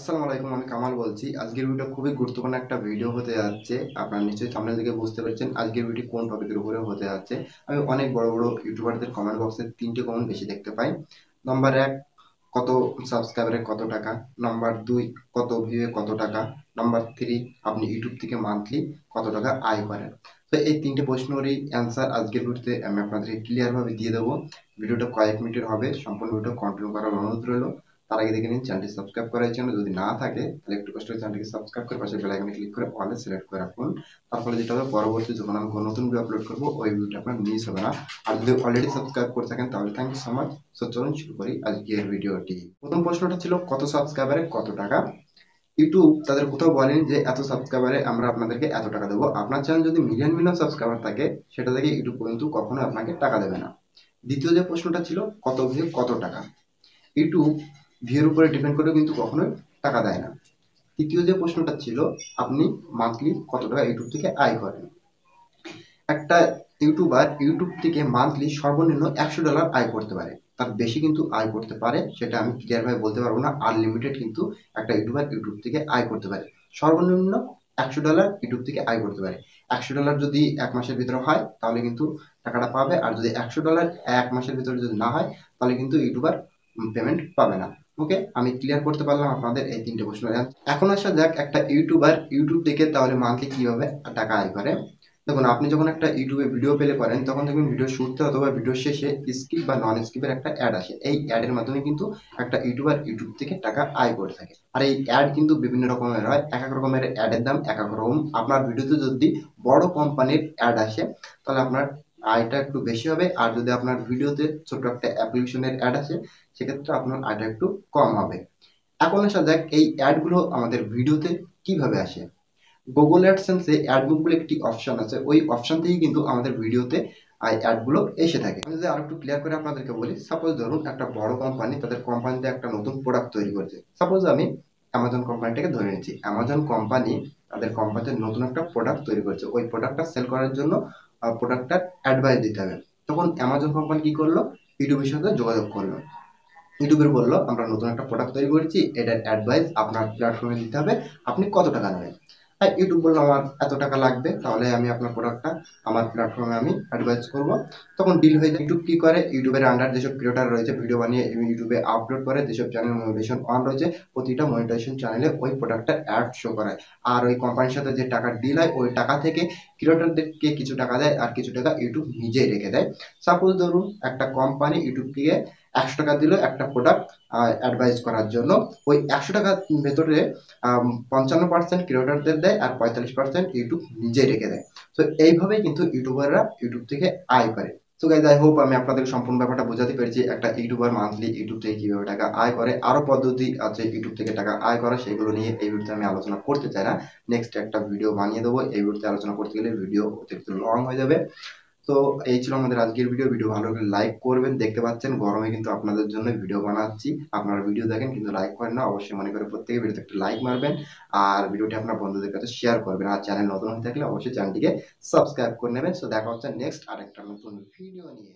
আসসালামু আলাইকুম, আমি কামাল বলছি। আজকের ভিডিওটা খুবই গুরুত্বপূর্ণ একটা ভিডিও হতে যাচ্ছে। আপনারা নিশ্চয়ই থাম্বনেল দেখে বুঝতে পেরেছেন আজকের ভিডিওটি কোন টপিকের উপরে হতে যাচ্ছে। আমি অনেক বড় বড় ইউটিউবারদের কমেন্ট বক্সে তিনটে কমেন্ট বেশি দেখতে পাই। নাম্বার 1, কত সাবস্ক্রাইবারে কত টাকা। নাম্বার 2, কত ভিউয়ে কত টাকা। নাম্বার 3, আপনি ইউটিউব থেকে মান্থলি কত টাকা আয় করেন। তো এই তিনটে প্রশ্নেরই অ্যান্সার আজকের ভিডিওতে আমি আপনাদেরকে ক্লিয়ারভাবে দিয়ে দেবো। ভিডিওটা কয়েক মিনিটের হবে, সম্পূর্ণ ভিডিও কন্টিনিউ করার অনুরোধ রইল। তার আগে দেখে নিন চ্যানেলটি সাবস্ক্রাইব করার জন্য, যদি না থাকে তাহলে একটু কষ্ট করে চ্যানেলটিকে সাবস্ক্রাইব করে পাশে বেল আইকনে ক্লিক করে অলে সিলেক্ট করে রাখুন। তার ফলে যেটা হবে, পরবর্তী যখন আমি কোনো নতুন ভিডিও আপলোড করবো ওই ভিডিওটা আপনার মিস হবে না। আর যদি অলরেডি সাবস্ক্রাইব করে থাকেন তাহলে thank you so much. So চলুন শুরু করি আজকের ভিডিওটি। প্রথম প্রশ্নটা ছিল কত সাবস্ক্রাইবারে কত টাকা। ইউটিউব তাদের কোথাও বলেন যে এত সাবস্ক্রাইবারে আমরা আপনাদেরকে এত টাকা দেবো। আপনার চ্যানেল যদি মিলিয়ন সাবস্ক্রাইবার থাকে সেটা থেকে ইউটিউব কিন্তু কখনো আপনাকে টাকা দেবে না। দ্বিতীয় যে প্রশ্নটা ছিল কত ভিউ কত টাকা। ইউটিউব ভিউর উপরে ডিপেন্ড করে কিন্তু কখনোই টাকা দেয় না। তৃতীয় যে প্রশ্নটা ছিল আপনি মান্থলি কত টাকা ইউটিউব থেকে আয় করেন। একটা ইউটিউবার ইউটিউব থেকে মান্থলি সর্বনিম্ন $100 আয় করতে পারে, তার বেশি কিন্তু আয় করতে পারে, সেটা আমি ক্লিয়ারভাবে বলতে পারবো না। আনলিমিটেড কিন্তু একটা ইউটিউবার ইউটিউব থেকে আয় করতে পারে। সর্বনিম্ন $100 ইউটিউব থেকে আয় করতে পারে। $100 যদি এক মাসের ভিতরে হয় তাহলে কিন্তু টাকাটা পাবে, আর যদি $100 এক মাসের ভিতরে যদি না হয় তাহলে কিন্তু ইউটিউবার পেমেন্ট পাবে না। ওকে, আমি ক্লিয়ার করতে পারলাম আপনাদের এই তিনটে প্রশ্ন। এখন আসা যাক একটা ইউটিউবার ইউটিউব থেকে তাহলে মান্থলি কিভাবে টাকা আয় করে। দেখুন, আপনি যখন একটা ইউটিউবে ভিডিও প্লে করেন তখন দেখবেন ভিডিও শুরুতে অথবা ভিডিও শেষে স্কিপ বা নন স্কিপের একটা অ্যাড আসে। এই অ্যাডের মাধ্যমে কিন্তু একটা ইউটিউবার ইউটিউব থেকে টাকা আয় করে থাকে। আর এই অ্যাড কিন্তু বিভিন্ন রকমের হয়, এক এক রকমের অ্যাডের দাম এক এক রকম। আপনার ভিডিওতে যদি বড় কোম্পানির অ্যাড আসে তাহলে আপনার আয়টা একটু বেশি হবে, আর যদি আপনার ভিডিওতে ছোট একটা অ্যাপ্লিকেশনের অ্যাড আসে সেক্ষেত্রে আপনার আয়টা একটু কম হবে। এখন আসা যাক এই অ্যাডগুলো আমাদের ভিডিওতে কিভাবে আসে। গুগল অ্যাডসেন্সে অ্যাড বুক বলে একটি অপশন আছে, ওই অপশন থেকেই কিন্তু আমাদের ভিডিওতে অ্যাডগুলো এসে থাকে। আমি যদি আরো একটু ক্লিয়ার করে আপনাদেরকে বলি, সাপোজ ধরুন একটা বড় কোম্পানি তাদের কোম্পানিতে একটা নতুন প্রোডাক্ট তৈরি করছে। সাপোজ আমি অ্যামাজন কোম্পানিটাকে ধরে নিচ্ছি। অ্যামাজন কোম্পানি তাদের কোম্পানিতে নতুন একটা প্রোডাক্ট তৈরি করছে, ওই প্রোডাক্টটা সেল করার জন্য প্রোডাক্টটার অ্যাডভাইস দিতে হবে। তখন অ্যামাজন কোম্পানি কি করলো, ইউটিউবের সাথে যোগাযোগ করলো। ইউটিউবের বললো আমরা নতুন একটা প্রোডাক্ট তৈরি করেছি, এটার অ্যাডভাইস আপনার প্ল্যাটফর্মে দিতে হবে, আপনি কত টাকা নেবেন। আর ইউটিউব বললো আমার এত টাকা লাগবে, তাহলে আমি আপনার প্রোডাক্টটা আমার প্ল্যাটফর্মে আমি অ্যাডভাইস করব। তখন ডিল হয়ে যায়। ইউটিউব কি করে, ইউটিউবের আন্ডার যেসব ক্রিয়েটার রয়েছে ভিডিও বানিয়ে ইউটিউবে আপলোড করে, যেসব চ্যানেল মনিটাইজেশন অন রয়েছে প্রতিটা মনিটাইজেশন চ্যানেলে ওই প্রোডাক্টটা অ্যাড শো করায়। আর ওই কোম্পানির সাথে যে টাকা ডিল হয় ওই টাকা থেকে ক্রিয়েটারদেরকে কিছু টাকা দেয় আর কিছু টাকা ইউটিউব নিজেই রেখে দেয়। সাপোজ ধরুন একটা কোম্পানি ইউটিউবকে $100 দিল একটা প্রোডাক্ট অ্যাডভাইস করার জন্য। ওই $100 ভেতরে 55% ক্রিয়েটরদের দেয় আর 45% ইউটিউব নিজে রেখে দেয়। তো এইভাবেই কিন্তু ইউটিউবাররা ইউটিউব থেকে আয় করে। তো গাইজ, আই হোপ আমি আপনাদের সম্পূর্ণ ব্যাপারটা বোঝাতে পেরেছি একটা ইউটিউবার মান্থলি ইউটিউব থেকে কিভাবে টাকা আয় করে। আরো পদ্ধতি আছে ইউটিউব থেকে টাকা আয় করা, সেগুলো নিয়ে এই ভিডিওতে আমি আলোচনা করতে চাই না। নেক্সট একটা ভিডিও বানিয়ে দেবো। এই ভিডিওতে আলোচনা করতে গেলে ভিডিও অতিরিক্ত লং হয়ে যাবে। তো এই ছিল আমাদের আজকের ভিডিও। ভিডিও ভালো লাগলে লাইক করবেন। দেখতে পাচ্ছেন গরমে কিন্তু আপনাদের জন্য ভিডিও বানাচ্ছি, আপনারা ভিডিও দেখেন কিন্তু লাইক করেন না। অবশ্যই মনে করে প্রত্যেকে ভিডিওতে একটা লাইক মারবেন আর ভিডিওটি আপনার বন্ধুদের কাছে শেয়ার করবেন। আর চ্যানেল নতুন হয়ে থাকলে অবশ্যই চ্যানেলটিকে সাবস্ক্রাইব করে নেবেন। সো দেখা হচ্ছে নেক্সট আরেকটা নতুন ভিডিও নিয়ে।